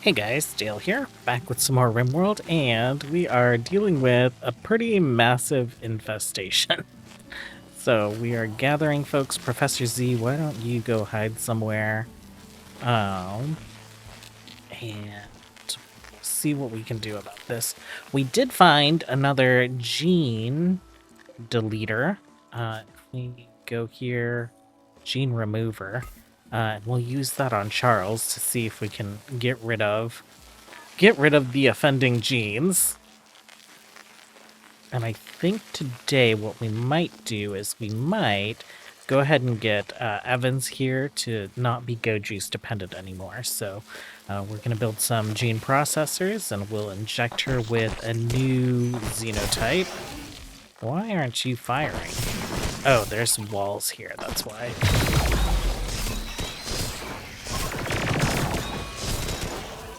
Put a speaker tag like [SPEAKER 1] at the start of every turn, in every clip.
[SPEAKER 1] Hey guys, Dale here, back with some more RimWorld, and we are dealing with a pretty massive infestation. So we are gathering folks. Professor Z, why don't you go hide somewhere? Um, and see what we can do about this. We did find another gene deleter. If we go here, gene remover, we'll use that on Charles to see if we can get rid of the offending genes. And I think today what we might do is we might go ahead and get Evans here to not be Go Juice dependent anymore. So we're going to build some gene processors and we'll inject her with a new xenotype. Why aren't you firing? Oh, there's some walls here, that's why.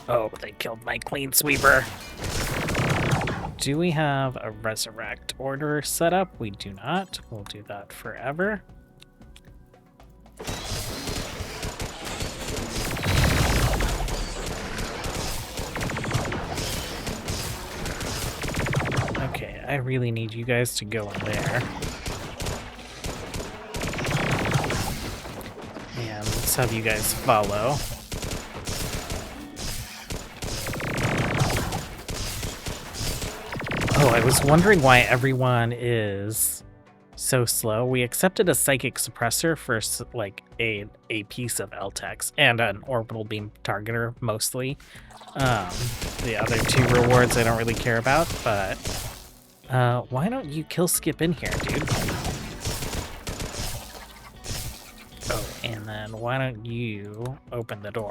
[SPEAKER 1] Oh, they killed my clean sweeper. Do we have a resurrect order set up? We do not. We'll do that forever. Okay, I really need you guys to go in there. And let's have you guys follow. Oh, I was wondering why everyone is so slow. We accepted a psychic suppressor for like a piece of LTEX and an orbital beam targeter mostly. The other two rewards I don't really care about, but why don't you kill skip in here, dude? Oh, and then why don't you open the door?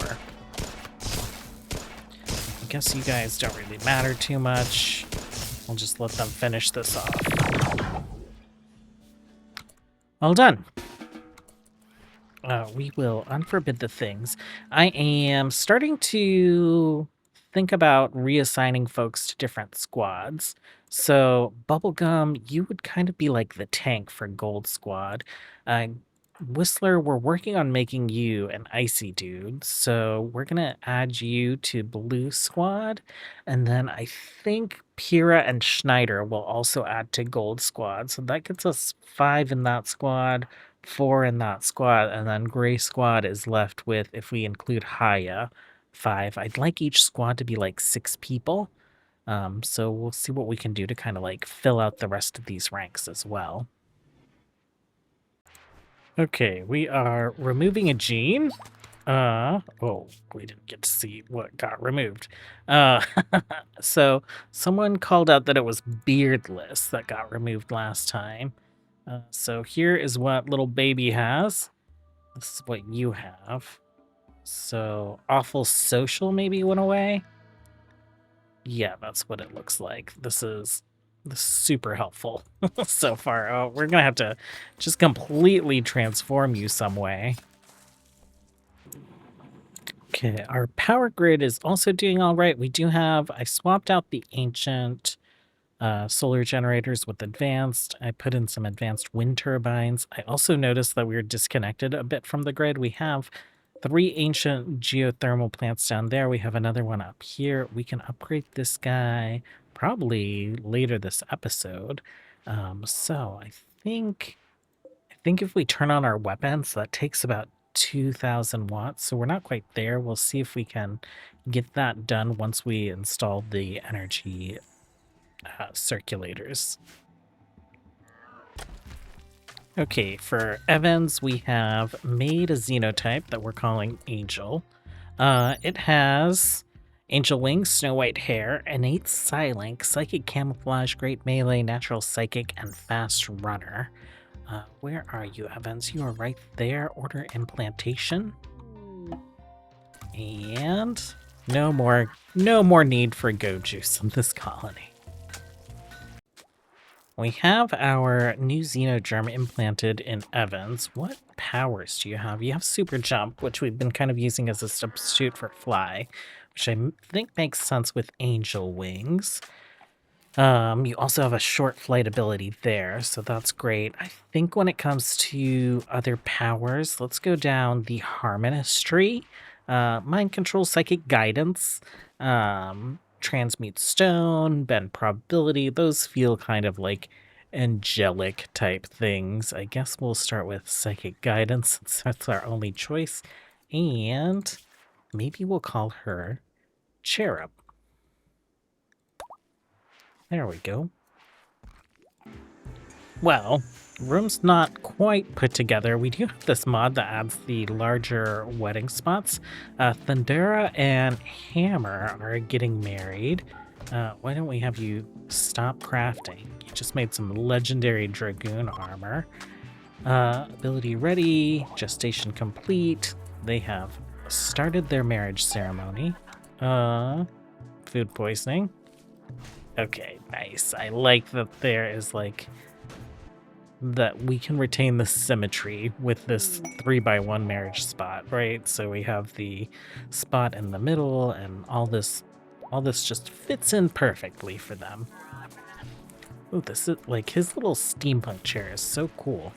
[SPEAKER 1] I guess you guys don't really matter too much. We'll just let them finish this off. Well done. We will unforbid the things. I am starting to think about reassigning folks to different squads. So, Bubblegum, you would kind of be like the tank for Gold Squad. Whistler, we're working on making you an icy dude, so we're gonna add you to Blue Squad, and then I think Pira and Schneider will also add to Gold Squad, so that gets us 5 in that squad, 4 in that squad, and then Gray Squad is left with, if we include Haya, 5. I'd like each squad to be like 6 people, so we'll see what we can do to kind of like fill out the rest of these ranks as well. Okay, we are removing a gene. Oh, we didn't get to see what got removed. So someone called out that it was beardless that got removed last time. So here is what little baby has. This is what you have. So awful social maybe went away. Yeah, that's what it looks like. This is super helpful so far. Oh, we're gonna have to just completely transform you some way. Okay, our power grid is also doing all right. We do have, I swapped out the ancient solar generators with advanced. I put in some advanced wind turbines. I also noticed that we were disconnected a bit from the grid. We have 3 ancient geothermal plants down there. We have another one up here. We can upgrade this guy probably later this episode. So I think if we turn on our weapons, that takes about 2,000 watts. So we're not quite there. We'll see if we can get that done once we install the energy circulators. Okay, for Evans, we have made a xenotype that we're calling Angel. It has angel wings, snow white hair, innate psilink, psychic camouflage, great melee, natural psychic, and fast runner. Where are you, Evans? You are right there. Order implantation. And no more need for go juice in this colony. We have our new Xenogerm implanted in Evans. What powers do you have? You have Super Jump, which we've been kind of using as a substitute for Fly, which I think makes sense with Angel Wings. You also have a short flight ability there, so that's great. I think when it comes to other powers, let's go down the Harmonist tree. Mind control, psychic guidance, transmute stone, bend probability. Those feel kind of like angelic type things. I guess we'll start with psychic guidance since that's our only choice. And maybe we'll call her Cherub. There we go. Well, room's not quite put together. We do have this mod that adds the larger wedding spots. Thundera and Hammer are getting married. Why don't we have you stop crafting? You just made some legendary Dragoon armor. Ability ready, gestation complete. They have started their marriage ceremony. Food poisoning. Okay, nice. I like that there is like that we can retain the symmetry with this 3x1 marriage spot, right? So we have the spot in the middle and all this just fits in perfectly for them. Ooh, this is like his little steampunk chair is so cool.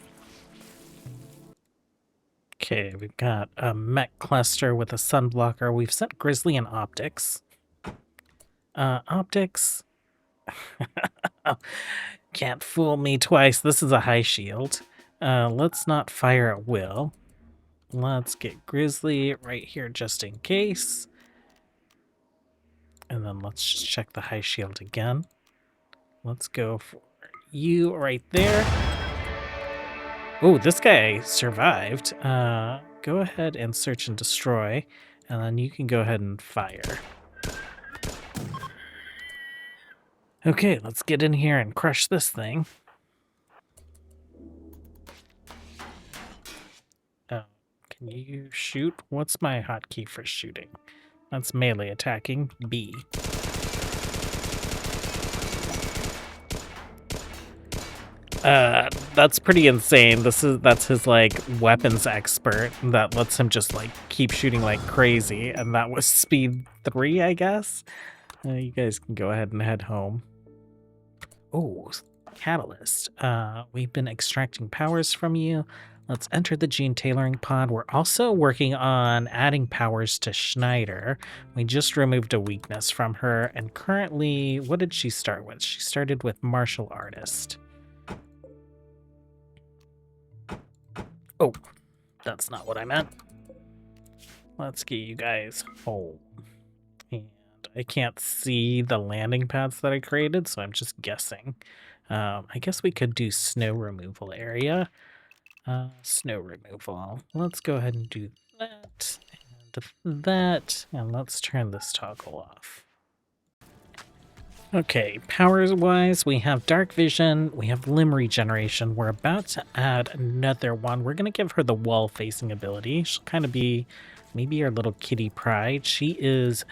[SPEAKER 1] Okay, we've got a mech cluster with a sun blocker. We've sent Grizzly and Optics. Optics. Can't fool me twice. This is a high shield. Let's not fire at will. Let's get Grizzly right here just in case. And then let's just check the high shield again. Let's go for you right there. Oh, this guy survived. Go ahead and search and destroy, and then you can go ahead and fire. Okay, let's get in here and crush this thing. Oh, can you shoot? What's my hotkey for shooting? That's melee attacking. B. That's pretty insane. That's his like weapons expert that lets him just like keep shooting like crazy, and that was speed 3, I guess. You guys can go ahead and head home. Oh, catalyst. We've been extracting powers from you. Let's enter the gene tailoring pod. We're also working on adding powers to Schneider. We just removed a weakness from her, and currently, what did she start with? She started with martial artist. Oh, that's not what I meant. Let's get you guys home. And I can't see the landing pads that I created, so I'm just guessing. I guess we could do snow removal area. Snow removal. Let's go ahead and do that, and that, and let's turn this toggle off. Okay, powers-wise, we have dark vision, we have limb regeneration. We're about to add another one. We're going to give her the wall-facing ability. She'll kind of be maybe our little kitty pride. She is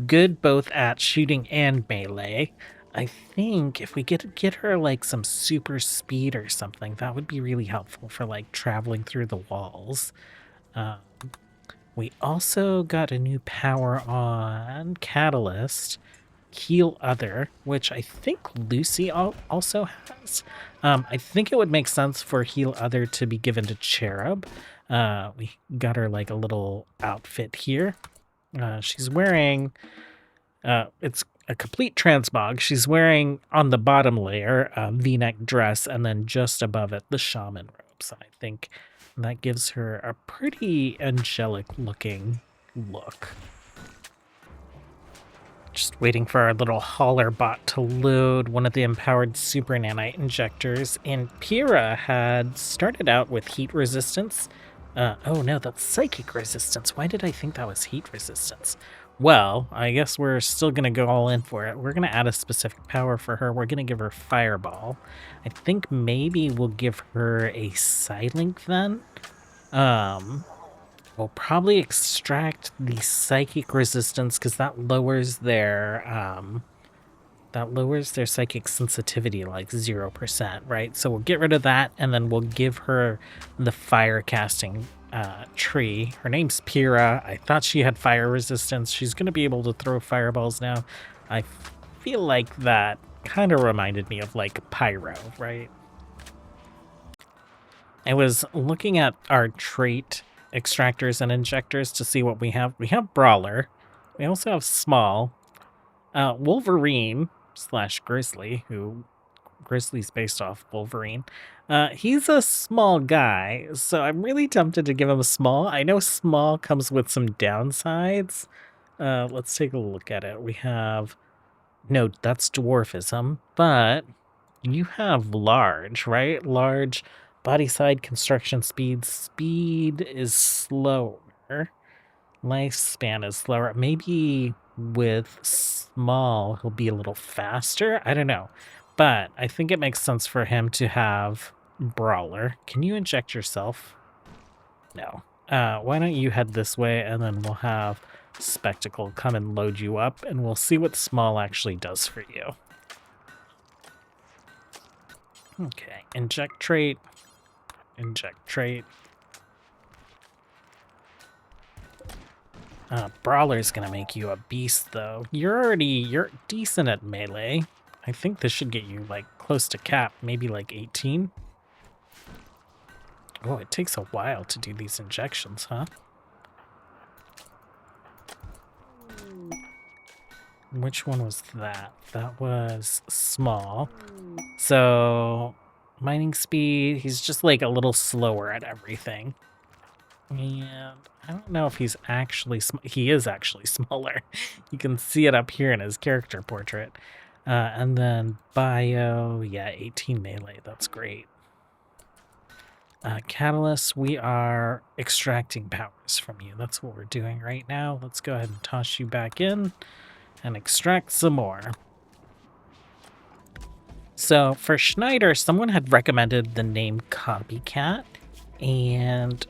[SPEAKER 1] good both at shooting and melee. I think if we get her like some super speed or something, that would be really helpful for like traveling through the walls. We also got a new power on Catalyst. Heal Other, which I think Lucy also has. I think it would make sense for Heal Other to be given to Cherub. We got her like a little outfit here. She's wearing, it's a complete transmog. She's wearing on the bottom layer a V-neck dress, and then just above it the shaman robes. I think that gives her a pretty angelic looking look. Just waiting for our little hauler bot to load one of the empowered super nanite injectors. And Pyrrha had started out with heat resistance. Oh no, that's psychic resistance. Why did I think that was heat resistance? Well, I guess we're still going to go all in for it. We're going to add a specific power for her. We're going to give her Fireball. I think maybe we'll give her a Psylink then. We'll probably extract the psychic resistance because that lowers their psychic sensitivity like 0%, right? So we'll get rid of that, and then we'll give her the fire casting tree. Her name's Pyrrha. I thought she had fire resistance. She's going to be able to throw fireballs now. I feel like that kind of reminded me of like Pyro, right? I was looking at our trait extractors and injectors to see what we have. We have Brawler. We also have Small. Wolverine slash Grizzly, who Grizzly's based off Wolverine. He's a small guy, so I'm really tempted to give him a Small. I know Small comes with some downsides. Let's take a look at it. We have... No, that's dwarfism, but you have large, right? Large body side construction speed. Speed is slower. Lifespan is slower. Maybe with Small, he'll be a little faster. I don't know. But I think it makes sense for him to have Brawler. Can you inject yourself? No. Why don't you head this way, and then we'll have Spectacle come and load you up, and we'll see what Small actually does for you. Okay, inject trait. Inject trait. Brawler's gonna make you a beast, though. You're decent at melee. I think this should get you, like, close to cap, maybe like 18. Oh, it takes a while to do these injections, huh? Which one was that? That was Small. So, mining speed, he's just, like, a little slower at everything. And I don't know if he's actually... He is actually smaller. You can see it up here in his character portrait. And then bio, yeah, 18 melee. That's great. Catalyst, we are extracting powers from you. That's what we're doing right now. Let's go ahead and toss you back in and extract some more. So for Schneider, someone had recommended the name Copycat, and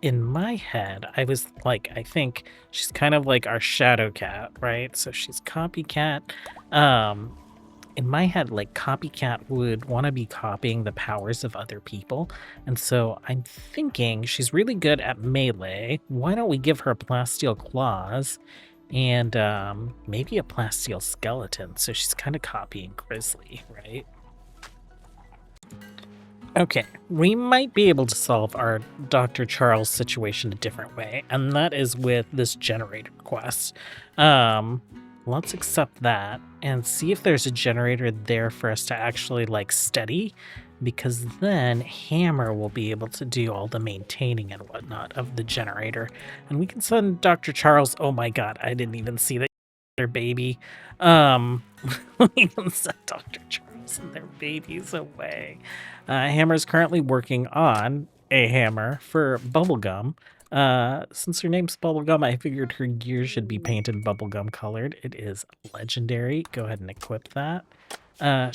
[SPEAKER 1] in my head, I was like, I think she's kind of like our Shadow Cat, right? So she's Copycat. In my head, like, Copycat would want to be copying the powers of other people. And so I'm thinking she's really good at melee. Why don't we give her plasteel claws and maybe a plasteel skeleton? So she's kind of copying Grizzly, right? Okay, we might be able to solve our Dr. Charles situation a different way, and that is with this generator quest. Let's accept that and see if there's a generator there for us to actually, like, steady, because then Hammer will be able to do all the maintaining and whatnot of the generator, and we can send Dr. Charles... Oh my god, I didn't even see that, their baby. We can send Dr. Charles and their babies away. Hammer's currently working on a hammer for Bubblegum. Since her name's Bubblegum, I figured her gear should be painted bubblegum colored. It is legendary. Go ahead and equip that.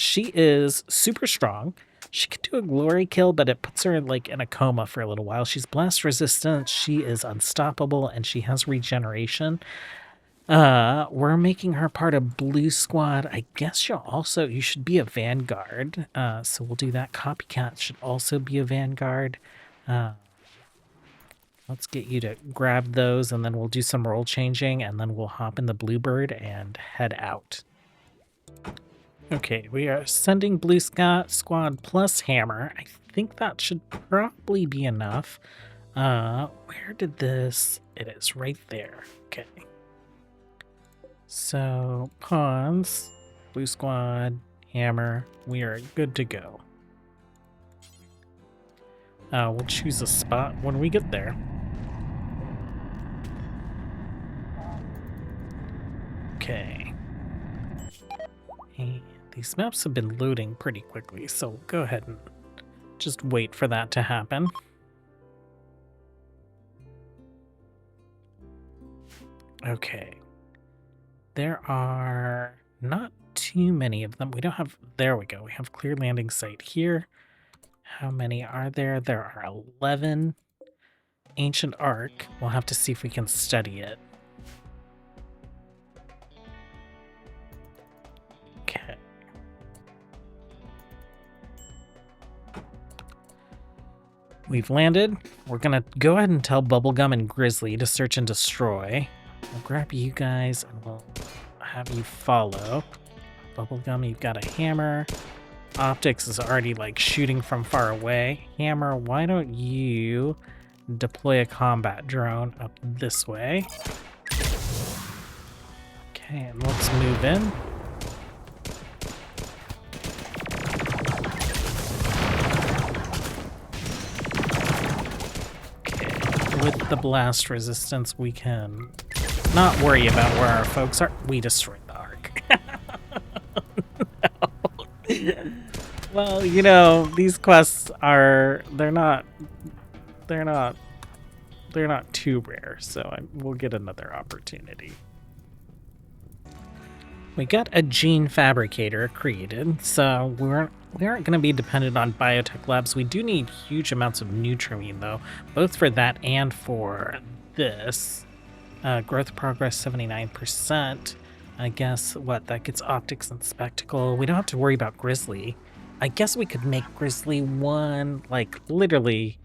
[SPEAKER 1] She is super strong. She can do a glory kill, but it puts her like in a coma for a little while. She's blast resistant. She is unstoppable, and she has regeneration. We're making her part of Blue Squad. I guess you should be a Vanguard. So we'll do that. Copycat should also be a Vanguard. Let's get you to grab those, and then we'll do some role changing, and then we'll hop in the Bluebird and head out. Okay, we are sending Blue Squad plus Hammer. I think that should probably be enough. Where did this... It is right there. Okay. So, Pawns, Blue Squad, Hammer, we are good to go. We'll choose a spot when we get there. Okay. And these maps have been loading pretty quickly, so we'll go ahead and just wait for that to happen. Okay. There are not too many of them. We don't have... There we go. We have clear landing site here. How many are there? There are 11. Ancient Ark. We'll have to see if we can study it. Okay. We've landed. We're gonna go ahead and tell Bubblegum and Grizzly to search and destroy. We'll grab you guys and we'll have you follow. Bubblegum, you've got a hammer. Optics is already like shooting from far away. Hammer, why don't you deploy a combat drone up this way. Okay, and let's move in. Okay, with the blast resistance, we can not worry about where our folks are. We destroyed the Ark. No. Well, you know, these quests they're not too rare, so we'll get another opportunity. We got a gene fabricator created, so we aren't going to be dependent on biotech labs. We do need huge amounts of nutrimine, though, both for that and for this. Growth progress 79%. I guess what that gets optics and spectacle. We don't have to worry about Grizzly. I guess we could make Grizzly one, like literally,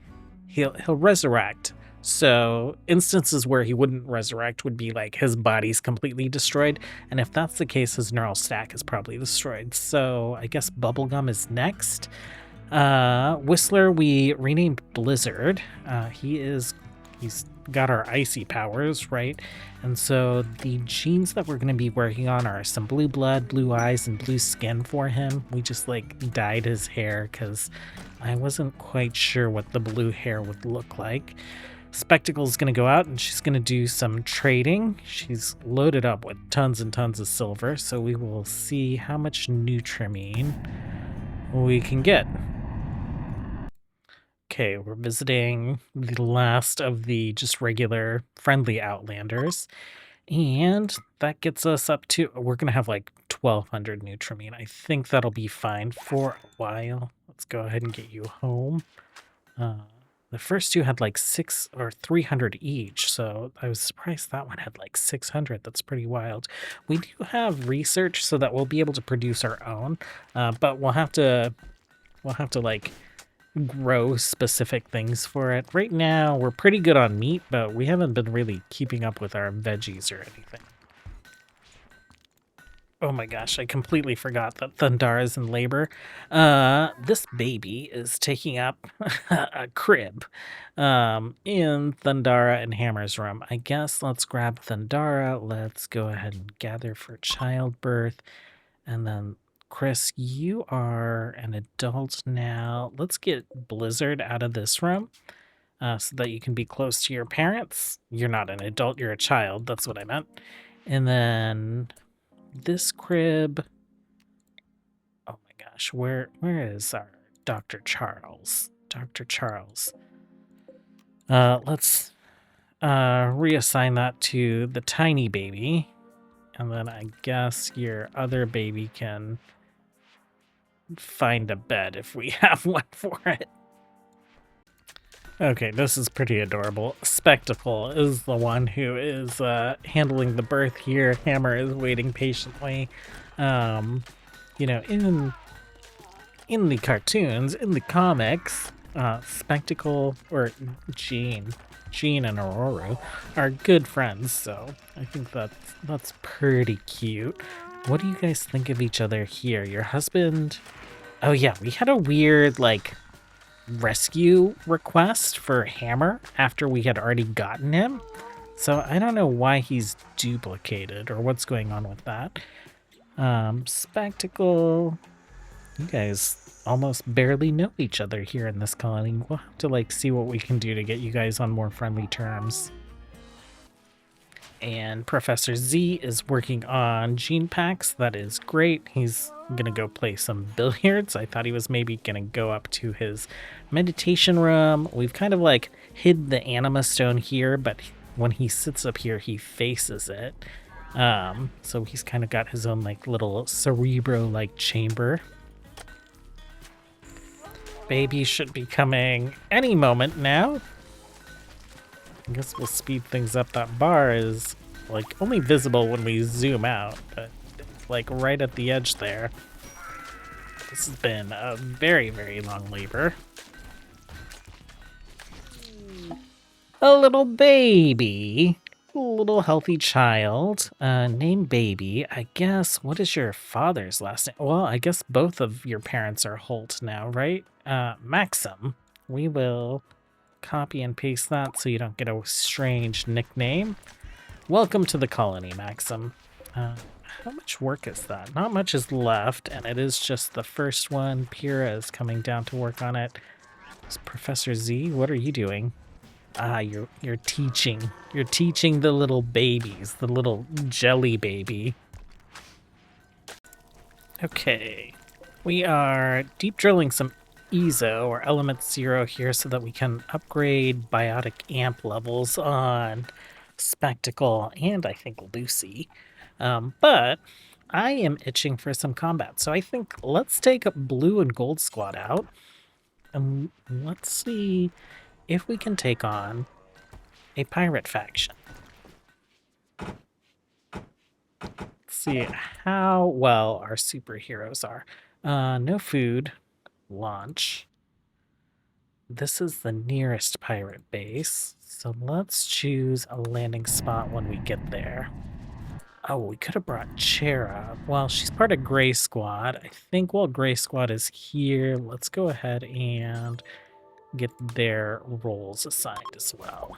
[SPEAKER 1] he'll resurrect. So instances where he wouldn't resurrect would be like his body's completely destroyed, and if that's the case, his neural stack is probably destroyed. So I guess Bubblegum is next. Whistler we renamed Blizzard. He's got our icy powers, right? And so the genes that we're going to be working on are some blue blood, blue eyes, and blue skin for him. We just like dyed his hair because I wasn't quite sure what the blue hair would look like. Spectacle's going to go out and she's going to do some trading. She's loaded up with tons and tons of silver, so we will see how much nutrimine we can get. Okay, we're visiting the last of the just regular friendly Outlanders, and that gets us up to, we're going to have like 1,200 nutrimine. I think that'll be fine for a while. Let's go ahead and get you home. The first two had like 600 or 300 each, so I was surprised that one had like 600. That's pretty wild. We do have research so that we'll be able to produce our own, but we'll have to like grow specific things for it. Right now, we're pretty good on meat, but we haven't been really keeping up with our veggies or anything. Oh my gosh, I completely forgot that Thundara's in labor. This baby is taking up a crib in Thundara and Hammer's room. I guess let's grab Thundara. Let's go ahead and gather for childbirth. And then Chris, you are an adult now. Let's get Blizzard out of this room so that you can be close to your parents. You're not an adult, you're a child. That's what I meant. And then this crib. Oh my gosh, where is our Dr. Charles? Dr. Charles. Let's reassign that to the tiny baby. And then I guess your other baby can find a bed if we have one for it. Okay, this is pretty adorable. Spectacle is the one who is handling the birth here. Hammer is waiting patiently. You know, in the cartoons, in the comics, Spectacle or Jean and Aurora are good friends, so I think that's pretty cute. What do you guys think of each other here? Your husband... Oh yeah, we had a weird, like, rescue request for Hammer after we had already gotten him. So I don't know why he's duplicated or what's going on with that. Spectacle... You guys almost barely know each other here in this colony. We'll have to, like, see what we can do to get you guys on more friendly terms. And Professor Z is working on gene packs. That is great. He's gonna go play some billiards. I thought he was maybe gonna go up to his meditation room. We've kind of like hid the anima stone here, but when he sits up here, he faces it. So he's kind of got his own like little cerebro-like chamber. Baby should be coming any moment now. I guess we'll speed things up. That bar is like only visible when we zoom out, but it's like right at the edge there. This has been a very, very long labor. A little baby, a little healthy child, named Baby. I guess, what is your father's last name? Well, I guess both of your parents are Holt now, right? Maxim. We will copy and paste that so you don't get a strange nickname. Welcome to the colony, Maxim. How much work is that? Not much is left, and it is just the first one. Pyrrha is coming down to work on it. Professor Z, what are you doing? Ah, you're teaching. You're teaching the little babies, the little jelly baby. Okay. We are deep drilling some EZO, or Element Zero, here so that we can upgrade biotic amp levels on Spectacle and I think Lucy. But I am itching for some combat, so I think let's take a Blue and Gold squad out, and let's see if we can take on a pirate faction. Let's see how well our superheroes are. No food. Launch. This is the nearest pirate base, so let's choose a landing spot when we get there. Oh, we could have brought Chera. Well, she's part of Gray Squad. I think while Gray Squad is here, let's go ahead and get their roles assigned as well.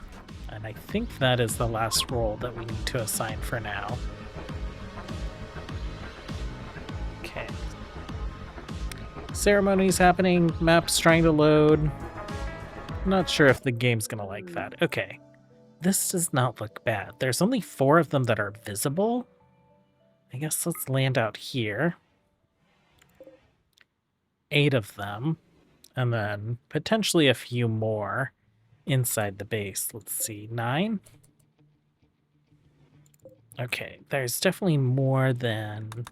[SPEAKER 1] And I think that is the last role that we need to assign for now. Okay. Ceremony's happening. Map's trying to load. Not sure if the game's gonna like that. Okay. This does not look bad. There's only 4 of them that are visible. I guess let's land out here. 8 of them. And then potentially a few more inside the base. Let's see, 9? Okay, there's definitely more than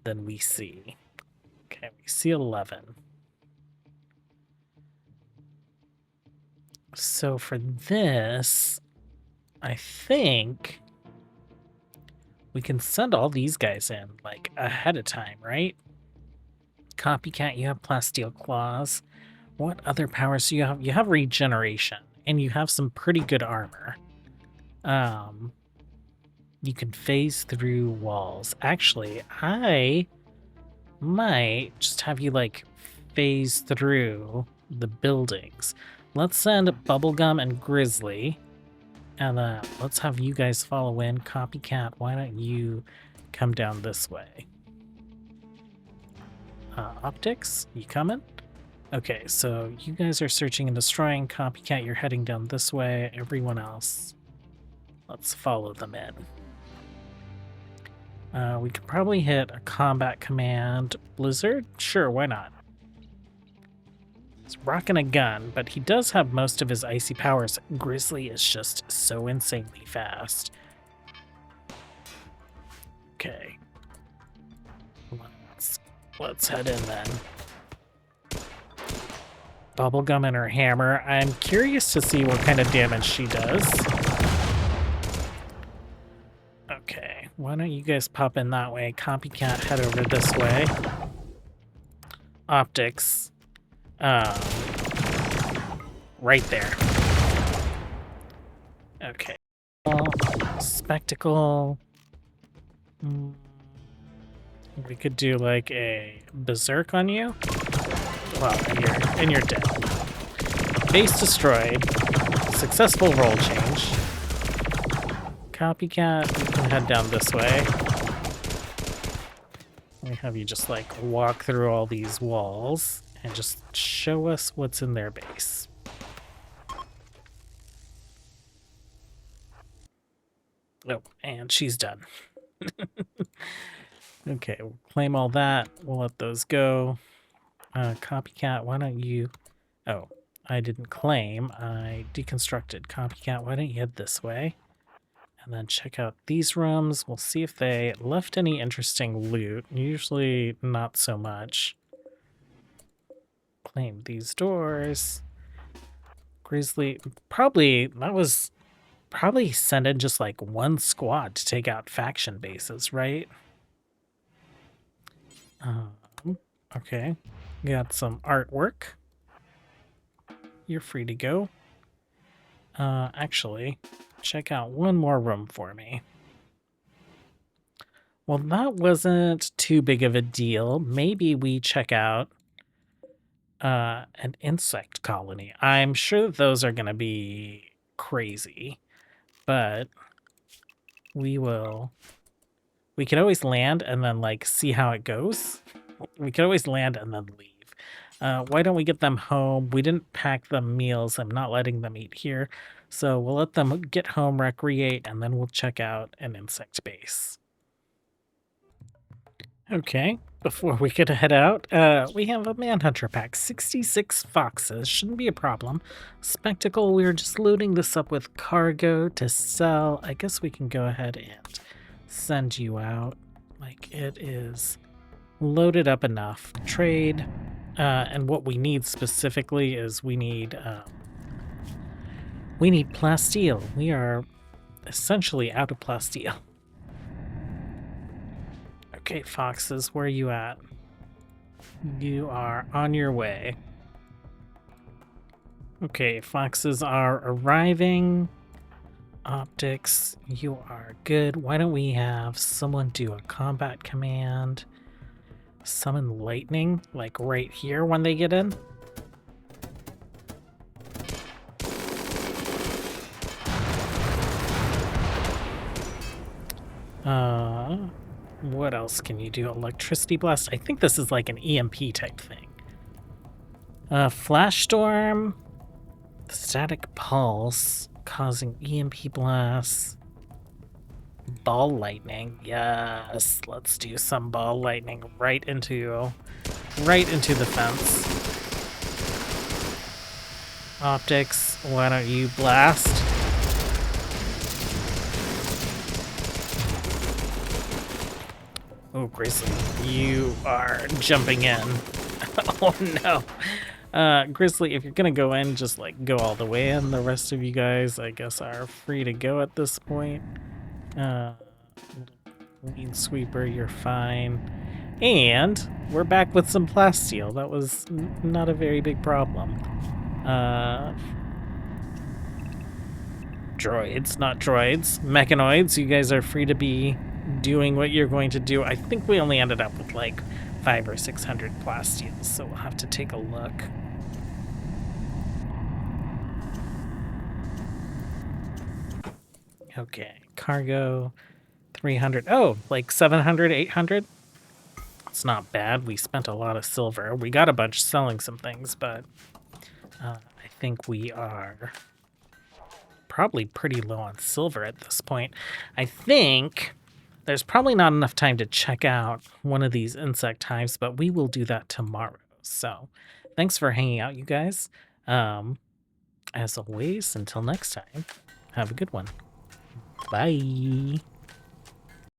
[SPEAKER 1] we see. Okay, we see 11. So for this, I think we can send all these guys in, like, ahead of time, right? Copycat, you have plasteel claws. What other powers do you have? You have regeneration, and you have some pretty good armor. You can phase through walls. Actually, I might just have you, like, phase through the buildings. Let's send Bubblegum and Grizzly, and let's have you guys follow in. Copycat, why don't you come down this way? Optics, you coming? Okay, so you guys are searching and destroying. Copycat, you're heading down this way. Everyone else, let's follow them in. We could probably hit a combat command. Blizzard? Sure, why not? He's rocking a gun, but he does have most of his icy powers. Grizzly is just so insanely fast. Okay. Let's head in then. Bubblegum and her hammer. I'm curious to see what kind of damage she does. Okay, why don't you guys pop in that way? Copycat, head over this way. Optics. Right there. Okay. Spectacle. We could do like a berserk on you. Well, and you're dead. Base destroyed. Successful roll change. Copycat, you can head down this way. Let me have you just like walk through all these walls and just show us what's in their base. Oh, and she's done. Okay, we'll claim all that. We'll let those go. Copycat, why don't you... Oh, I didn't claim. I deconstructed. Copycat, why don't you head this way? And then check out these rooms. We'll see if they left any interesting loot. Usually not so much. Claim these doors. Grizzly... That was probably send in just like one squad to take out faction bases, right? Okay. Got some artwork. You're free to go. Actually, check out one more room for me. Well, that wasn't too big of a deal. Maybe we check out an insect colony. I'm sure that those are going to be crazy, but we can always land and then like see how it goes. We can always land and then leave. Why don't we get them home? We didn't pack them meals. I'm not letting them eat here. So we'll let them get home, recreate, and then we'll check out an insect base. Okay, before we could head out, we have a Manhunter pack. 66 foxes, shouldn't be a problem. Spectacle, we're just loading this up with cargo to sell. I guess we can go ahead and send you out. Like, it is loaded up enough. Trade, and what we need specifically is we need plasteel. We are essentially out of plasteel. Okay, foxes, where are you at? You are on your way. Okay, foxes are arriving. Optics, you are good. Why don't we have someone do a combat command? Summon lightning, like right here when they get in. What else can you do? Electricity blast? I think this is like an EMP type thing. Flash storm, static pulse, causing EMP blasts. Ball lightning, yes. Let's do some ball lightning right into the fence. Optics, why don't you blast? Oh, Grizzly, you are jumping in. Oh no. Grizzly, if you're gonna go in, just like go all the way in. The rest of you guys, I guess, are free to go at this point. Lean sweeper, you're fine. And we're back with some plasteel. That was not a very big problem. Droids, not droids. Mechanoids, you guys are free to be doing what you're going to do. I think we only ended up with like 500 or 600 plasteels, so we'll have to take a look. Okay, cargo 300. Oh, like 700, 800? It's not bad. We spent a lot of silver. We got a bunch selling some things, but I think we are probably pretty low on silver at this point. I think there's probably not enough time to check out one of these insect hives, but we will do that tomorrow. So thanks for hanging out, you guys. As always, until next time, have a good one. Bye.